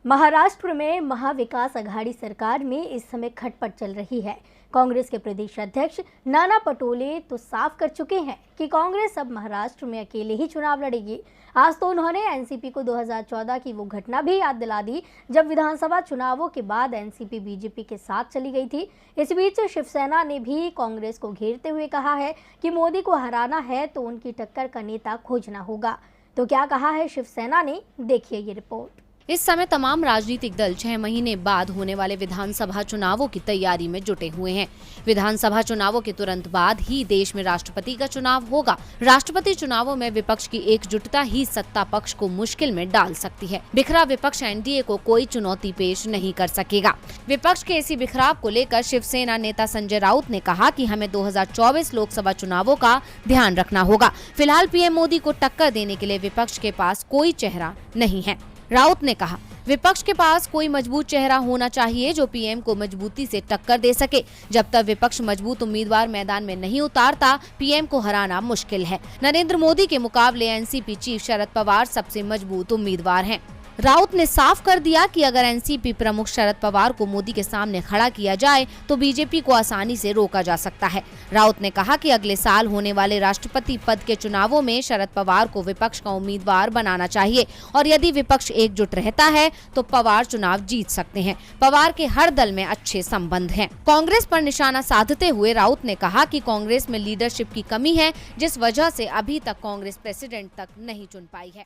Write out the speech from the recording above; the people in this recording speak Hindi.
महाराष्ट्र में महाविकास आघाड़ी सरकार में इस समय खटपट चल रही है। कांग्रेस के प्रदेश अध्यक्ष नाना पटोले तो साफ कर चुके हैं कि कांग्रेस अब महाराष्ट्र में अकेले ही चुनाव लड़ेगी। आज तो उन्होंने एनसीपी को 2014 की वो घटना भी याद दिला दी जब विधानसभा चुनावों के बाद एनसीपी बीजेपी के साथ चली गई थी। इस बीच शिवसेना ने भी कांग्रेस को घेरते हुए कहा है कि मोदी को हराना है तो उनकी टक्कर का नेता खोजना होगा। तो क्या कहा है शिवसेना ने, देखिए ये रिपोर्ट। इस समय तमाम राजनीतिक दल 6 महीने बाद होने वाले विधानसभा चुनावों की तैयारी में जुटे हुए हैं। विधानसभा चुनावों के तुरंत बाद ही देश में राष्ट्रपति का चुनाव होगा। राष्ट्रपति चुनावों में विपक्ष की एकजुटता ही सत्ता पक्ष को मुश्किल में डाल सकती है। बिखरा विपक्ष एनडीए को कोई चुनौती पेश नहीं कर सकेगा। विपक्ष के इसी बिखराव को लेकर शिवसेना नेता संजय राउत ने कहा कि हमें 2024 लोकसभा चुनावों का ध्यान रखना होगा। फिलहाल पीएम मोदी को टक्कर देने के लिए विपक्ष के पास कोई चेहरा नहीं है। राउत ने कहा, विपक्ष के पास कोई मजबूत चेहरा होना चाहिए जो पीएम को मजबूती से टक्कर दे सके। जब तक विपक्ष मजबूत उम्मीदवार मैदान में नहीं उतारता, पीएम को हराना मुश्किल है। नरेंद्र मोदी के मुकाबले एनसीपी चीफ शरद पवार सबसे मजबूत उम्मीदवार हैं। राउत ने साफ कर दिया कि अगर एनसीपी प्रमुख शरद पवार को मोदी के सामने खड़ा किया जाए तो बीजेपी को आसानी से रोका जा सकता है। राउत ने कहा कि अगले साल होने वाले राष्ट्रपति पद के चुनावों में शरद पवार को विपक्ष का उम्मीदवार बनाना चाहिए और यदि विपक्ष एकजुट रहता है तो पवार चुनाव जीत सकते हैं। पवार के हर दल में अच्छे संबंध हैं। कांग्रेस पर निशाना साधते हुए राउत ने कहा कि कांग्रेस में लीडरशिप की कमी है, जिस वजह से अभी तक कांग्रेस प्रेसिडेंट तक नहीं चुन पाई है।